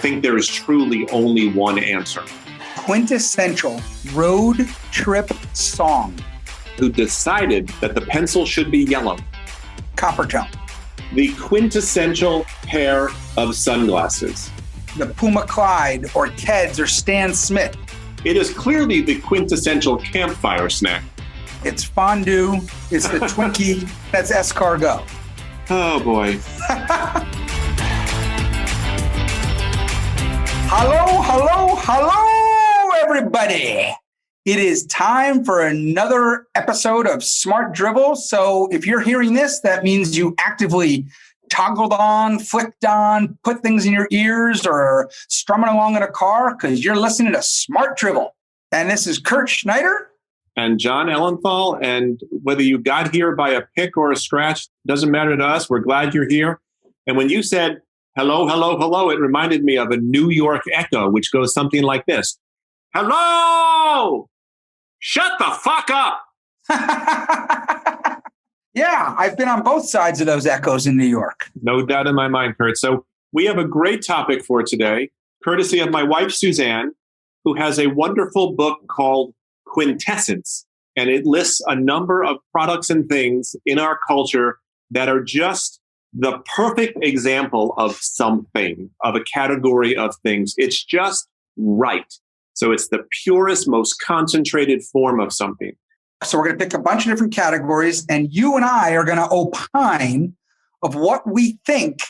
think there is truly only one answer. Quintessential road trip song. Who decided that the pencil should be yellow? Copper tone. The quintessential pair of sunglasses. The Puma Clyde or Ted's or Stan Smith. It is clearly the quintessential campfire snack. It's fondue. It's the Twinkie. That's escargot. Oh, boy. Hello, everybody. It is time for another episode of Smart Drivel. So if you're hearing this, that means you actively toggled on, flicked on, put things in your ears, or strumming along in a car because you're listening to Smart Drivel. And this is Kurt Schneider. And Jon Ellenthal. And whether you got here by a pick or a scratch, doesn't matter to us. We're glad you're here. And when you said, hello, hello, hello, it reminded me of a New York echo, which goes something like this. Hello! Shut the fuck up! Yeah, I've been on both sides of those echoes in New York. No doubt in my mind, Kurt. So we have a great topic for today, courtesy of my wife, Suzanne, who has a wonderful book called Quintessence. And it lists a number of products and things in our culture that are just the perfect example of something, of a category of things. It's just right. So it's the purest, most concentrated form of something. So we're going to pick a bunch of different categories, and you and I are going to opine of what we think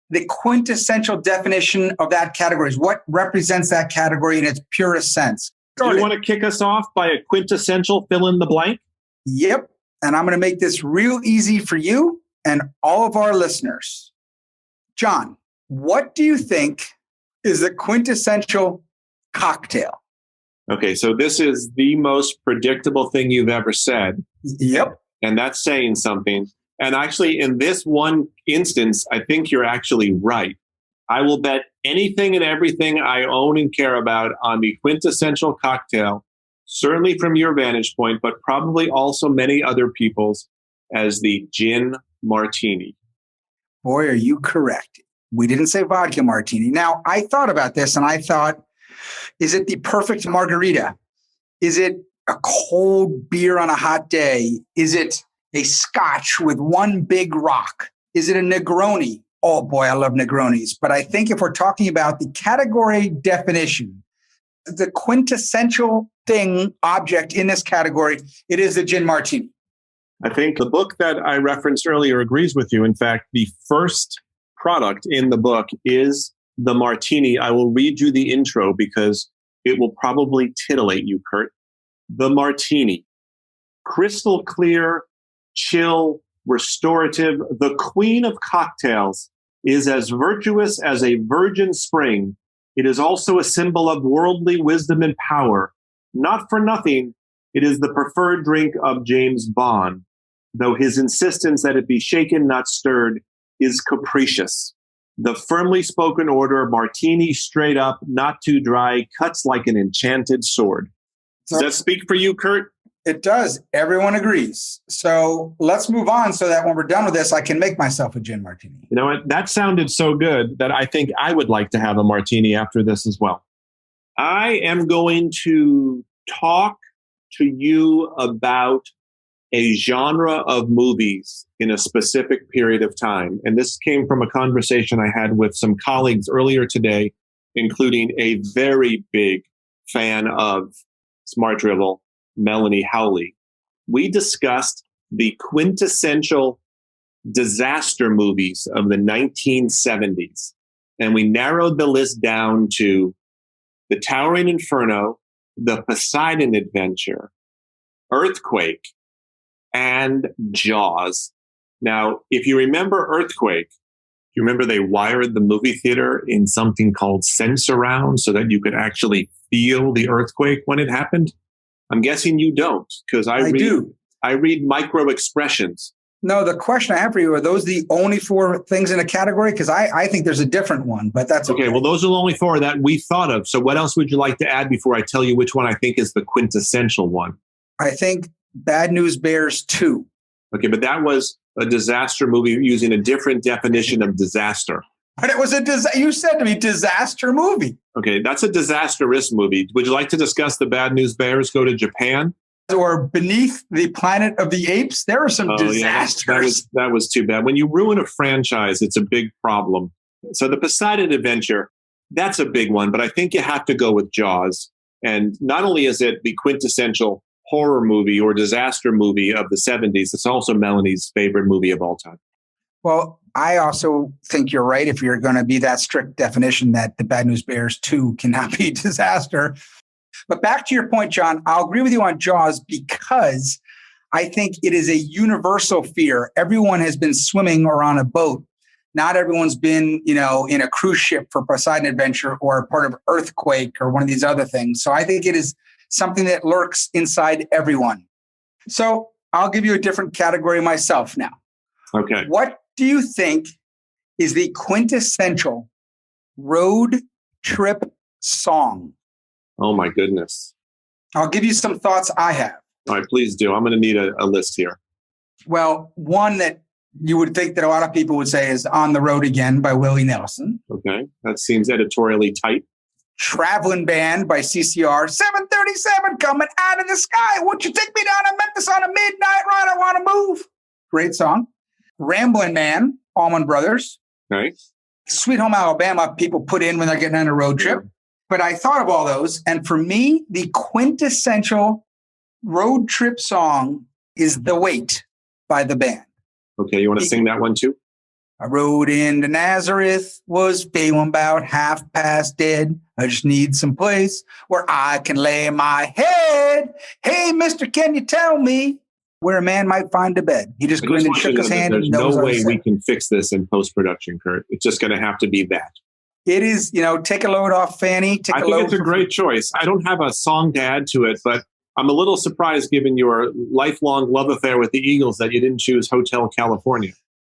the quintessential definition of that category is, what represents that category in its purest sense. Do you want to kick us off by a quintessential fill in the blank? Yep. And I'm going to make this real easy for you and all of our listeners. Jon, what do you think is the quintessential cocktail? Okay, so this is the most predictable thing you've ever said. Yep. And that's saying something. And actually, in this one instance, I think you're actually right. I will bet anything and everything I own and care about on the quintessential cocktail, certainly from your vantage point, but probably also many other people's, as the gin martini. Boy, are you correct. We didn't say vodka martini. Now, I thought about this and I thought, is it the perfect margarita? Is it a cold beer on a hot day? Is it a scotch with one big rock? Is it a Negroni? Oh boy, I love Negronis. But I think if we're talking about the category definition, the quintessential object in this category, it is the gin martini. I think the book that I referenced earlier agrees with you. In fact, the first product in the book is the martini. I will read you the intro because it will probably titillate you, Kurt. The martini. Crystal clear, chill, restorative, the queen of cocktails, is as virtuous as a virgin spring. It is also a symbol of worldly wisdom and power. Not for nothing, it is the preferred drink of James Bond, though his insistence that it be shaken, not stirred, is capricious. The firmly spoken order, martini straight up, not too dry, cuts like an enchanted sword. Does that speak for you, Kurt? It does. Everyone agrees. So let's move on so that when we're done with this, I can make myself a gin martini. You know what? That sounded so good that I think I would like to have a martini after this as well. I am going to talk to you about a genre of movies in a specific period of time. And this came from a conversation I had with some colleagues earlier today, including a very big fan of Smart Drivel, Melanie Howley. We discussed the quintessential disaster movies of the 1970s. And we narrowed the list down to The Towering Inferno, The Poseidon Adventure, Earthquake, and Jaws. Now, if you remember Earthquake, you remember they wired the movie theater in something called Sensurround so that you could actually feel the earthquake when it happened? I'm guessing you don't, because I do. I read micro expressions. No, the question I have for you, are those the only four things in a category? Because I think there's a different one, but that's okay. Well, those are the only four that we thought of. So what else would you like to add before I tell you which one I think is the quintessential one? I think Bad News Bears 2. Okay, but that was a disaster movie using a different definition of disaster. But it was you said to me, disaster movie. Okay, that's a disastrous movie. Would you like to discuss The Bad News Bears Go to Japan? Or Beneath the Planet of the Apes? There are some disasters. Yeah, that was too bad. When you ruin a franchise, it's a big problem. So the Poseidon Adventure, that's a big one, but I think you have to go with Jaws. And not only is it the quintessential horror movie or disaster movie of the 70s, it's also Melanie's favorite movie of all time. Well, I also think you're right if you're going to be that strict definition that The Bad News Bears 2 cannot be disaster. But back to your point, Jon, I'll agree with you on Jaws because I think it is a universal fear. Everyone has been swimming or on a boat. Not everyone's been, in a cruise ship for Poseidon Adventure or part of Earthquake or one of these other things. So I think it is something that lurks inside everyone. So I'll give you a different category myself now. Okay. What do you think is the quintessential road trip song? Oh, my goodness. I'll give you some thoughts I have. All right, please do. I'm going to need a list here. Well, one that you would think that a lot of people would say is On the Road Again by Willie Nelson. Okay, that seems editorially tight. Traveling Band by CCR. 737 coming out of the sky. Won't you take me down to Memphis on a midnight ride? I want to move. Great song. Ramblin' Man, Allman Brothers. Okay. Sweet Home Alabama, people put in when they're getting on a road trip. But I thought of all those. And for me, the quintessential road trip song is The Wait by the band. Okay, you want to sing that one too? I rode into Nazareth, was feeling about half past dead. I just need some place where I can lay my head. Hey, mister, can you tell me where a man might find a bed? He just grinned and shook his hand. There's no way we can fix this in post-production, Kurt. It's just going to have to be that. It is, take a load off Fanny. I think it's a great choice. I don't have a song to add to it, but I'm a little surprised given your lifelong love affair with the Eagles that you didn't choose Hotel California.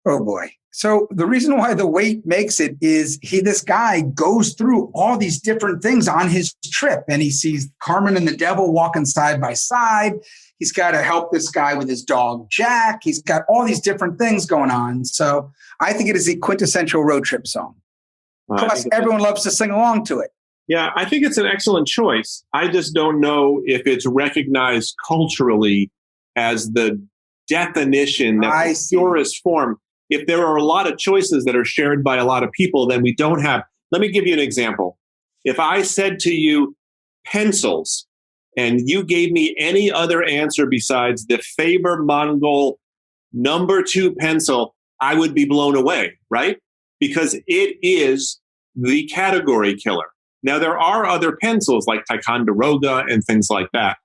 Oh, boy. So the reason why The Wait makes it is this guy goes through all these different things on his trip, and he sees Carmen and the devil walking side by side. He's got to help this guy with his dog, Jack. He's got all these different things going on. So I think it is the quintessential road trip song. Plus, everyone loves to sing along to it. Yeah, I think it's an excellent choice. I just don't know if it's recognized culturally as the definition, that the purest form. If there are a lot of choices that are shared by a lot of people, then we don't have. Let me give you an example. If I said to you pencils and you gave me any other answer besides the Faber-Mongol number 2 pencil, I would be blown away, right? Because it is the category killer. Now, there are other pencils like Ticonderoga and things like that.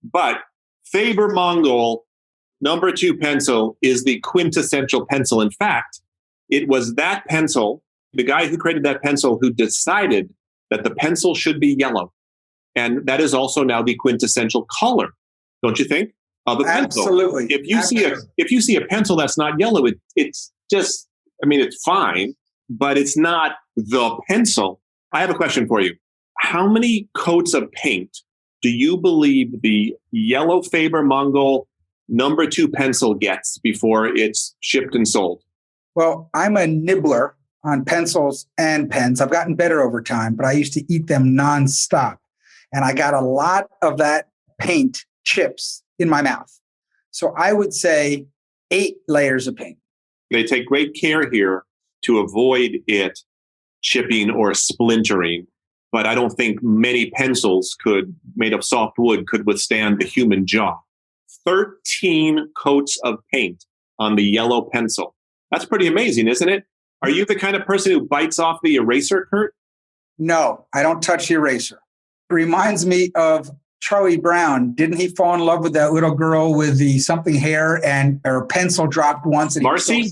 But Faber-Mongol number 2 pencil is the quintessential pencil. In fact, it was that pencil, the guy who created that pencil, who decided that the pencil should be yellow. And that is also now the quintessential color, don't you think, of a pencil? Absolutely. If you see a pencil that's not yellow, it's just, it's fine, but it's not the pencil. I have a question for you. How many coats of paint do you believe the yellow Faber-Mongol number 2 pencil gets before it's shipped and sold? Well, I'm a nibbler on pencils and pens. I've gotten better over time, but I used to eat them nonstop. And I got a lot of that paint chips in my mouth. So I would say 8 layers of paint. They take great care here to avoid it chipping or splintering. But I don't think many pencils made of soft wood could withstand the human jaw. 13 coats of paint on the yellow pencil. That's pretty amazing, isn't it? Are you the kind of person who bites off the eraser, Kurt? No, I don't touch the eraser. It reminds me of Charlie Brown. Didn't he fall in love with that little girl with the something hair and her pencil dropped once? And Marcy?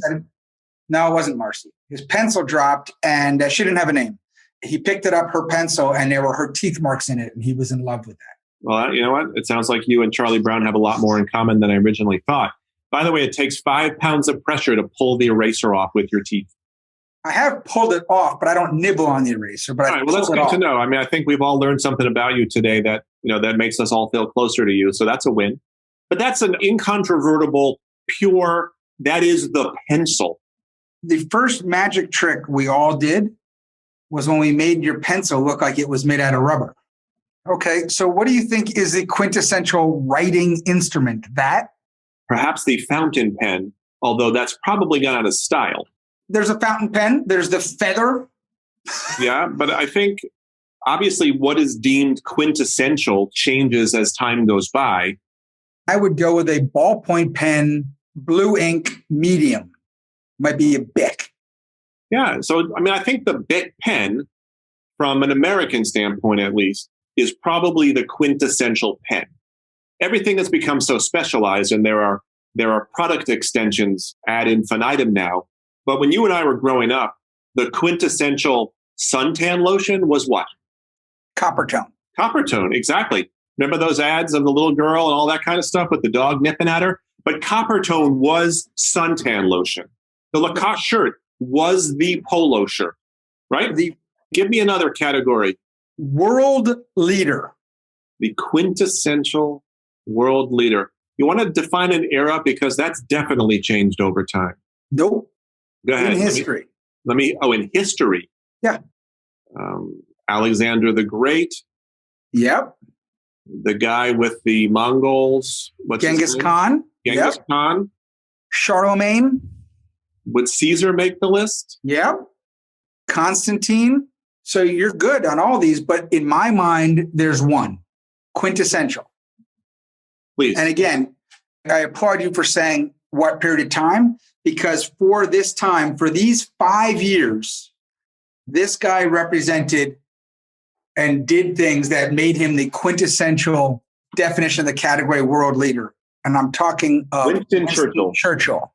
No, it wasn't Marcy. His pencil dropped and she didn't have a name. He picked it up, her pencil, and there were her teeth marks in it. And he was in love with that. Well, you know what? It sounds like you and Charlie Brown have a lot more in common than I originally thought. By the way, it takes 5 pounds of pressure to pull the eraser off with your teeth. I have pulled it off, but I don't nibble on the eraser. But all right, well, that's good to know. I think we've all learned something about you today that that makes us all feel closer to you. So that's a win. But that's an incontrovertible, pure. That is the pencil. The first magic trick we all did was when we made your pencil look like it was made out of rubber. Okay, so what do you think is the quintessential writing instrument? That? Perhaps the fountain pen, although that's probably gone out of style. There's a fountain pen. There's the feather. Yeah, but I think obviously what is deemed quintessential changes as time goes by. I would go with a ballpoint pen, blue ink, medium. Might be a Bic. Yeah, so I mean, I think the Bic pen, from an American standpoint at least, is probably the quintessential pen. Everything has become so specialized, and there are product extensions ad infinitum now. But when you and I were growing up, the quintessential suntan lotion was what? Coppertone. Coppertone, exactly. Remember those ads of the little girl and all that kind of stuff with the dog nipping at her? But Coppertone was suntan lotion. The Lacoste shirt was the polo shirt, right? Give me another category. World leader. The quintessential world leader. You want to define an era? Because that's definitely changed over time. Nope. Go ahead. In history. In history. Yeah. Alexander the Great. Yep. The guy with the Mongols. Genghis Khan. Genghis Khan. Charlemagne. Would Caesar make the list? Yep. Constantine. So you're good on all these, but in my mind, there's one. Quintessential. Please. And again, I applaud you for saying what period of time, because for this time, for these 5 years, this guy represented and did things that made him the quintessential definition of the category world leader. And I'm talking of Winston Churchill.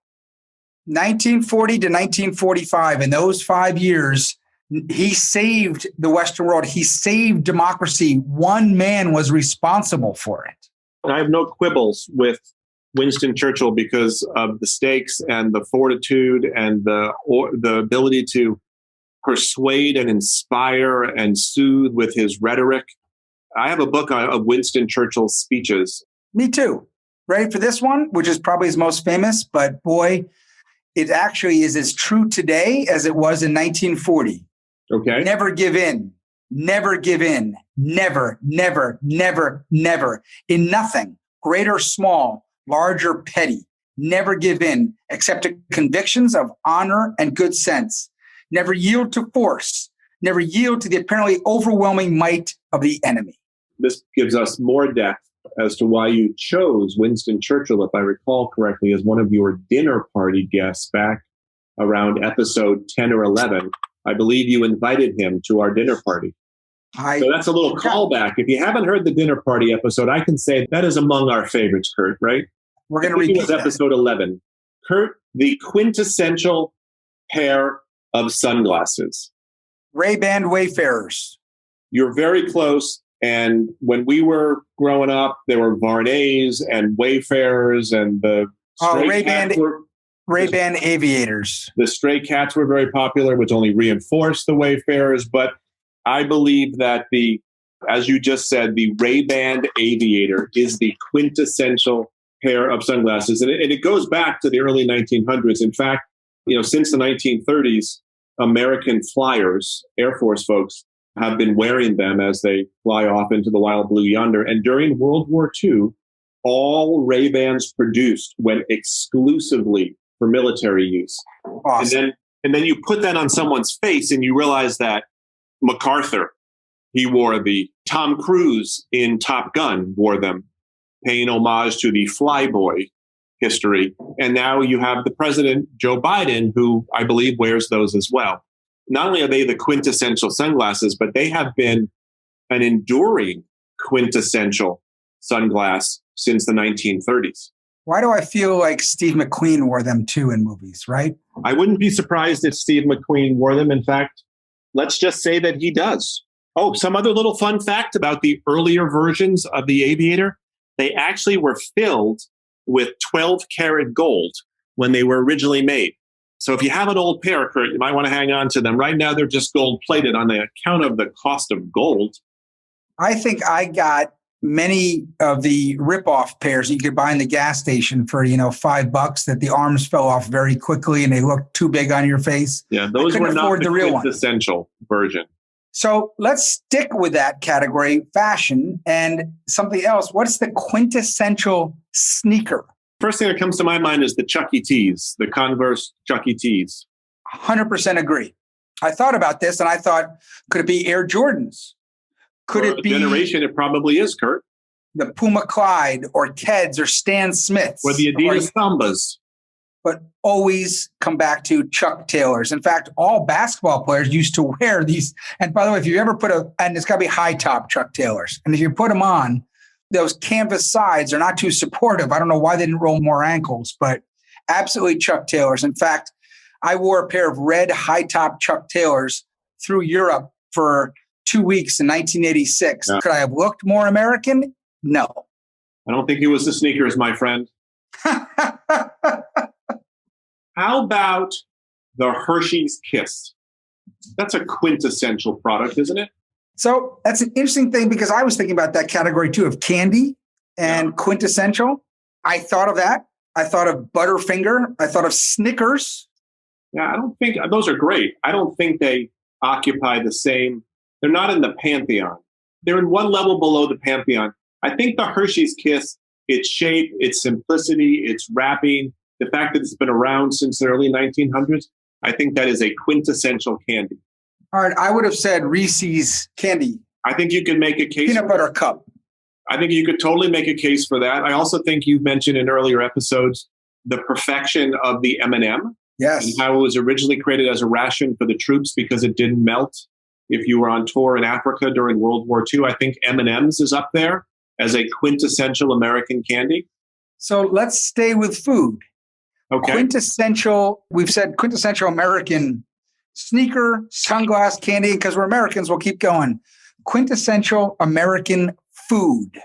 1940 to 1945. In those 5 years, he saved the Western world. He saved democracy. One man was responsible for it. I have no quibbles with Winston Churchill because of the stakes and the fortitude and the ability to persuade and inspire and soothe with his rhetoric. I have a book of Winston Churchill's speeches. Me too. Ready for this one, which is probably his most famous, but boy, it actually is as true today as it was in 1940. Okay. Never give in. Never give in. Never, never, never, never. In nothing, great or small, large or petty. Never give in, except to convictions of honor and good sense. Never yield to force. Never yield to the apparently overwhelming might of the enemy. This gives us more depth as to why you chose Winston Churchill, if I recall correctly, as one of your dinner party guests back around episode 10 or 11. I believe you invited him to our dinner party. So that's a little callback. If you haven't heard the dinner party episode, I can say that is among our favorites, Kurt, right? We're going to repeat it was episode 11. Kurt, the quintessential pair of sunglasses. Ray-Ban Wayfarers. You're very close. And when we were growing up, there were Varnays and Wayfarers and the Ray-Ban Aviators. The stray cats were very popular, which only reinforced the Wayfarers. But I believe that as you just said, the Ray-Ban Aviator is the quintessential pair of sunglasses. And it goes back to the early 1900s. In fact, since the 1930s, American flyers, Air Force folks, have been wearing them as they fly off into the wild blue yonder. And during World War II, all Ray-Bans produced went exclusively for military use. Awesome. And then you put that on someone's face and you realize that MacArthur, he wore the Tom Cruise in Top Gun wore them, paying homage to the Flyboy history. And now you have the president, Joe Biden, who I believe wears those as well. Not only are they the quintessential sunglasses, but they have been an enduring quintessential sunglass since the 1930s. Why do I feel like Steve McQueen wore them too in movies, right? I wouldn't be surprised if Steve McQueen wore them. In fact, let's just say that he does. Oh, some other little fun fact about the earlier versions of the Aviator. They actually were filled with 12 karat gold when they were originally made. So if you have an old pair, Kurt, you might want to hang on to them. Right now, they're just gold plated on the account of the cost of gold. I think I got many of the rip-off pairs you could buy in the gas station for, $5 that the arms fell off very quickly and they looked too big on your face. Yeah, those were not the real quintessential version. So let's stick with that category, fashion, and something else. What's the quintessential sneaker? First thing that comes to my mind is the Chuck E. Tees, the Converse Chuck E. Tees. 100% agree. I thought about this and I thought, could it be Air Jordans? Could For it be generation? It probably is, Kurt. The Puma Clyde or Keds or Stan Smiths? Or the Adidas Sambas. But always come back to Chuck Taylors. In fact, all basketball players used to wear these. And by the way, if you ever and it's got to be high top Chuck Taylors. And if you put them on, those canvas sides are not too supportive. I don't know why they didn't roll more ankles, but absolutely Chuck Taylors. In fact, I wore a pair of red high top Chuck Taylors through Europe for 2 weeks in 1986. Yeah. Could I have looked more American? No. I don't think it was the sneakers, my friend. How about the Hershey's Kiss? That's a quintessential product, isn't it? So that's an interesting thing because I was thinking about that category too of candy and quintessential. I thought of that. I thought of Butterfinger. I thought of Snickers. Yeah, I don't think those are great. I don't think they occupy the same. They're not in the pantheon. They're in one level below the pantheon. I think the Hershey's Kiss, its shape, its simplicity, its wrapping, the fact that it's been around since the early 1900s, I think that is a quintessential candy. All right, I would have said Reese's candy. I think you can make a case. Peanut butter cup. I think you could totally make a case for that. I also think you've mentioned in earlier episodes the perfection of the M&M. Yes. And how it was originally created as a ration for the troops because it didn't melt if you were on tour in Africa during World War II. I think M&M's is up there as a quintessential American candy. So let's stay with food. Okay. Quintessential, we've said quintessential American sneaker, sunglass, candy, because we're Americans, we'll keep going. Quintessential American food.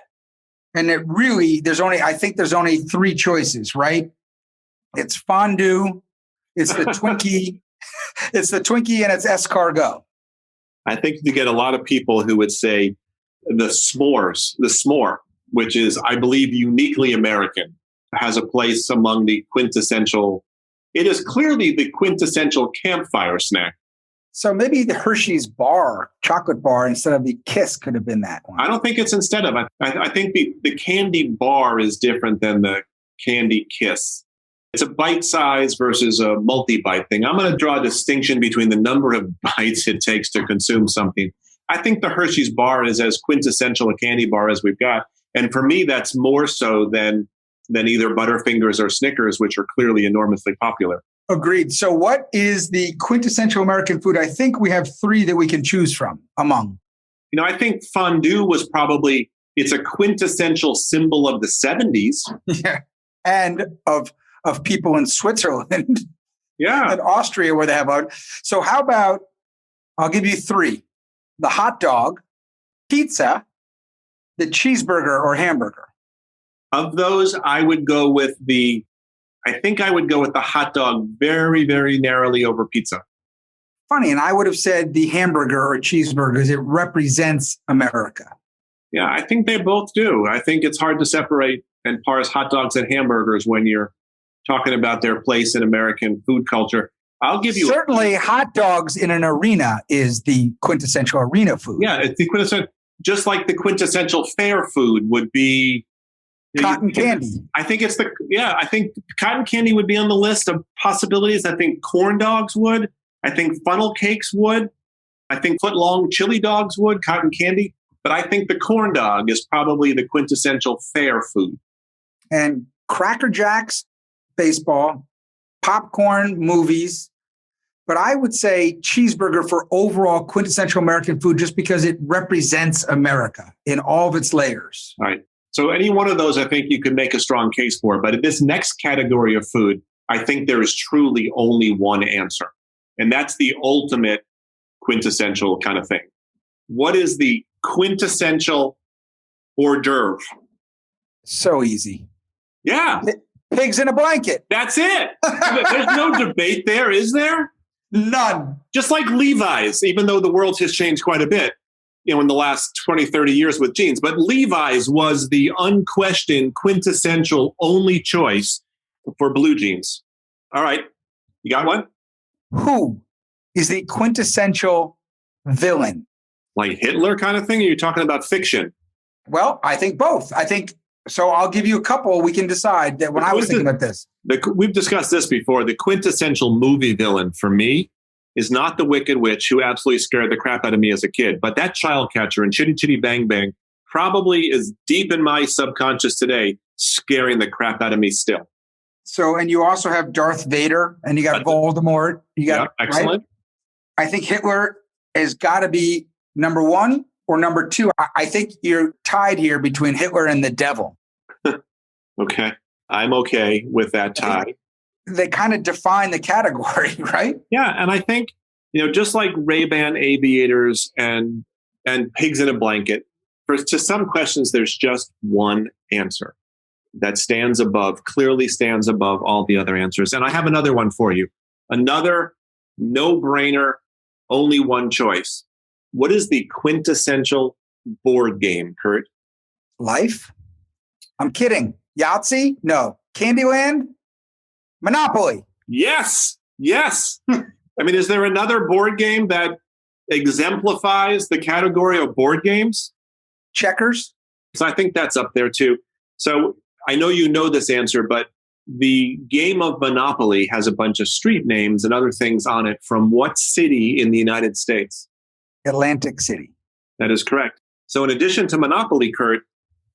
And it really, I think there's only three choices, right? It's fondue, it's the Twinkie, and it's escargot. I think you get a lot of people who would say the s'more, which is, I believe, uniquely American, has a place among the quintessential. It is clearly the quintessential campfire snack. So maybe the Hershey's bar, chocolate bar, instead of the Kiss could have been that one. I don't think it's instead of. I think the candy bar is different than the candy Kiss. It's a bite size versus a multi-bite thing. I'm going to draw a distinction between the number of bites it takes to consume something. I think the Hershey's bar is as quintessential a candy bar as we've got. And for me, that's more so than either Butterfingers or Snickers, which are clearly enormously popular. Agreed. So what is the quintessential American food? I think we have three that we can choose from among. I think fondue was probably, it's a quintessential symbol of the 70s. Yeah. And of people in Switzerland. Yeah. And Austria where they have out. So how about, I'll give you three. The hot dog, pizza, the cheeseburger or hamburger. Of those, I would go with the hot dog very, very narrowly over pizza. Funny, and I would have said the hamburger or cheeseburger because it represents America. Yeah, I think they both do. I think it's hard to separate and parse hot dogs and hamburgers when you're talking about their place in American food culture. I'll give you certainly hot dogs in an arena is the quintessential arena food. Yeah, it's the quintessential, just like the quintessential fair food would be cotton candy. I think I think cotton candy would be on the list of possibilities. I think corn dogs would. I think funnel cakes would. I think foot-long chili dogs would, cotton candy. But I think the corn dog is probably the quintessential fair food. And Cracker Jacks, baseball, popcorn, movies. But I would say cheeseburger for overall quintessential American food just because it represents America in all of its layers. All right. So any one of those, I think you could make a strong case for. But in this next category of food, I think there is truly only one answer. And that's the ultimate quintessential kind of thing. What is the quintessential hors d'oeuvre? So easy. Yeah. Pigs in a blanket. That's it. There's no debate there, is there? None. Just like Levi's, even though the world has changed quite a bit. in the last 20, 30 years with jeans. But Levi's was the unquestioned, quintessential only choice for blue jeans. All right. You got one? Who is the quintessential villain? Like Hitler kind of thing? Or are you talking about fiction? Well, I think both. So I'll give you a couple. We can decide that when I was thinking about this. We've discussed this before. The quintessential movie villain for me is not the Wicked Witch, who absolutely scared the crap out of me as a kid, but that child catcher in Chitty Chitty Bang Bang probably is deep in my subconscious today, scaring the crap out of me still. So, and you also have Darth Vader, and you got Voldemort. You got excellent. Right? I think Hitler has got to be number one or number two. I think you're tied here between Hitler and the devil. Okay. I'm okay with that tie. They kind of define the category, right? Yeah. And I think, just like Ray-Ban aviators and pigs in a blanket, to some questions, there's just one answer that clearly stands above all the other answers. And I have another one for you. Another no-brainer, only one choice. What is the quintessential board game, Kurt? Life? I'm kidding. Yahtzee? No. Candyland? Monopoly? Yes. I mean, is there another board game that exemplifies the category of board games? Checkers? So I think that's up there too. So I know you know this answer, but the game of Monopoly has a bunch of street names and other things on it from what city in the United States? Atlantic City. That is correct. So in addition to Monopoly, Kurt,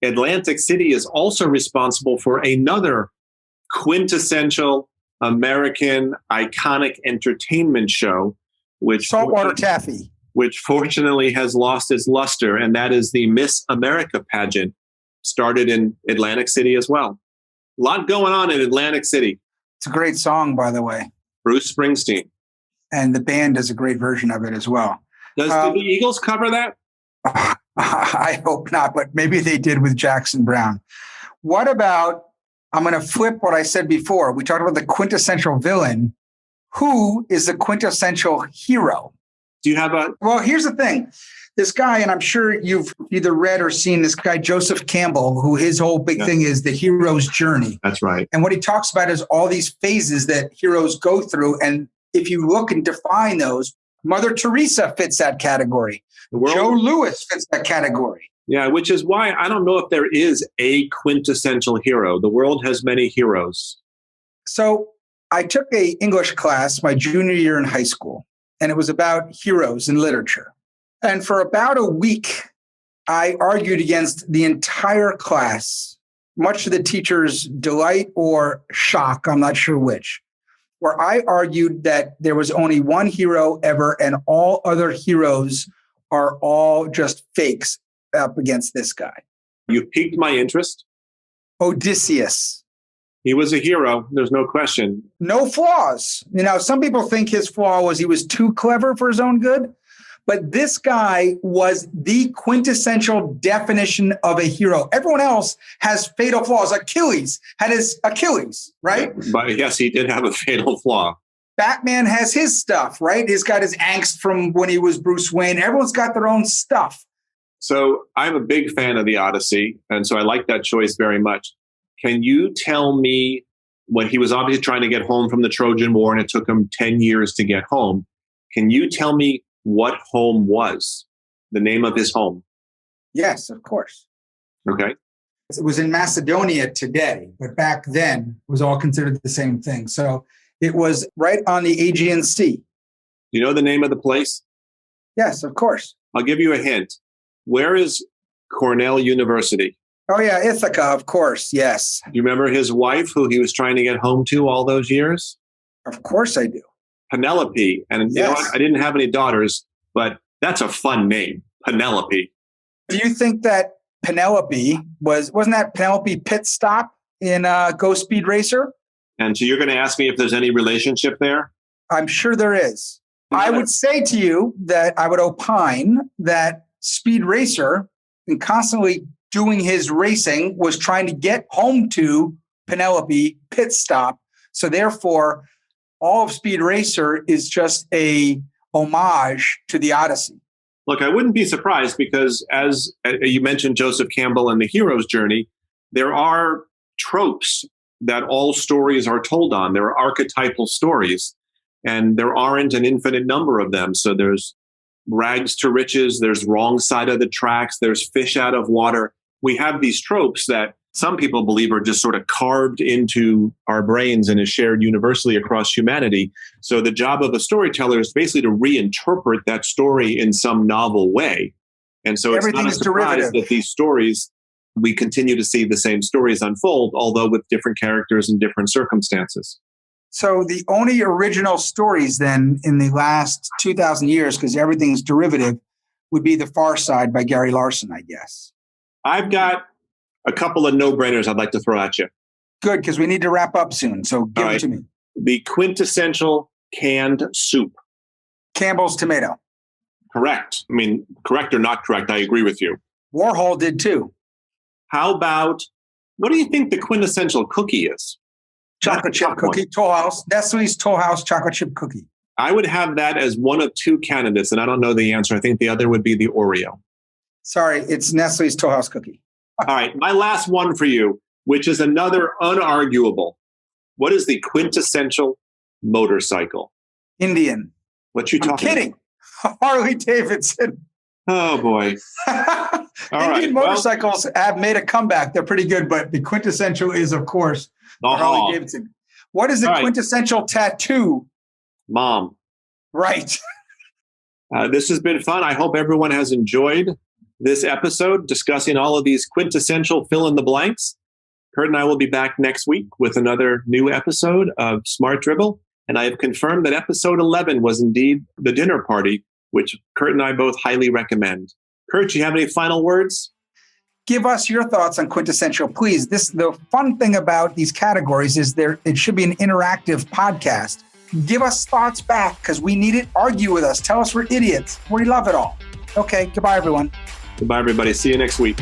Atlantic City is also responsible for another quintessential American iconic entertainment show, which Saltwater Taffy, which fortunately has lost its luster, and that is the Miss America pageant, started in Atlantic City as well. A lot going on in Atlantic City. It's a great song, by the way. Bruce Springsteen. And the band does a great version of it as well. Do the Eagles cover that? I hope not, but maybe they did with Jackson Browne. What about, I'm going to flip what I said before. We talked about the quintessential villain. Who is the quintessential hero? Do you have a... Well, here's the thing. This guy, and I'm sure you've either read or seen this guy, Joseph Campbell, who his whole big thing is the hero's journey. That's right. And what he talks about is all these phases that heroes go through. And if you look and define those, Mother Teresa fits that category. Joe Louis fits that category. Yeah, which is why I don't know if there is a quintessential hero. The world has many heroes. So I took a English class my junior year in high school, and it was about heroes in literature. And for about a week, I argued against the entire class, much to the teacher's delight or shock, I'm not sure which, where I argued that there was only one hero ever and all other heroes are all just fakes up against this guy. You piqued my interest. Odysseus. He was a hero. There's no question. No flaws. Some people think his flaw was he was too clever for his own good. But this guy was the quintessential definition of a hero. Everyone else has fatal flaws. Achilles had his Achilles, right? But yes, he did have a fatal flaw. Batman has his stuff, right? He's got his angst from when he was Bruce Wayne. Everyone's got their own stuff. So I'm a big fan of the Odyssey, and so I like that choice very much. Can you tell me, when he was obviously trying to get home from the Trojan War and it took him 10 years to get home, can you tell me what home was, the name of his home? Yes, of course. Okay. It was in Macedonia today, but back then it was all considered the same thing. So it was right on the Aegean Sea. You know the name of the place? Yes, of course. I'll give you a hint. Where is Cornell University? Oh, yeah, Ithaca, of course, yes. Do you remember his wife, who he was trying to get home to all those years? Of course I do. Penelope. And yes. You know what? I didn't have any daughters, but that's a fun name, Penelope. Do you think that Penelope wasn't that Penelope Pit Stop in Go Speed Racer? And so you're going to ask me if there's any relationship there? I'm sure there is. I would say to you that I would opine that Speed Racer, and constantly doing his racing, was trying to get home to Penelope Pit Stop. So therefore, all of Speed Racer is just a homage to the Odyssey. Look, I wouldn't be surprised because as you mentioned Joseph Campbell and the hero's journey, there are tropes that all stories are told on. There are archetypal stories, and there aren't an infinite number of them. So there's rags to riches, there's wrong side of the tracks, there's fish out of water. We have these tropes that some people believe are just sort of carved into our brains and is shared universally across humanity. So the job of a storyteller is basically to reinterpret that story in some novel way. And so it's not a surprise that these stories, we continue to see the same stories unfold, although with different characters and different circumstances. So the only original stories then in the last 2,000 years, because everything's derivative, would be The Far Side by Gary Larson, I guess. I've got a couple of no-brainers I'd like to throw at you. Good, because we need to wrap up soon. So give it to me. The quintessential canned soup. Campbell's tomato. Correct. I mean, correct or not correct, I agree with you. Warhol did too. How about, what do you think the quintessential cookie is? Chocolate chip cookie, Toll House. Nestle's Toll House chocolate chip cookie. I would have that as one of two candidates, and I don't know the answer. I think the other would be the Oreo. Sorry, it's Nestle's Toll House cookie. All right, my last one for you, which is another unarguable. What is the quintessential motorcycle? Indian. What you talking kidding. About? Harley Davidson. Oh, boy. Indian motorcycles have made a comeback. They're pretty good, but the quintessential is, of course, Harley Davidson. What is the quintessential tattoo? Mom. Right. This has been fun. I hope everyone has enjoyed this episode discussing all of these quintessential fill-in-the-blanks. Kurt and I will be back next week with another new episode of Smart Drivel. And I have confirmed that episode 11 was indeed the dinner party, which Kurt and I both highly recommend. Kurt, do you have any final words? Give us your thoughts on quintessential, please. The fun thing about these categories is it should be an interactive podcast. Give us thoughts back because we need it. Argue with us. Tell us we're idiots. We love it all. Okay, goodbye, everyone. Goodbye, everybody. See you next week.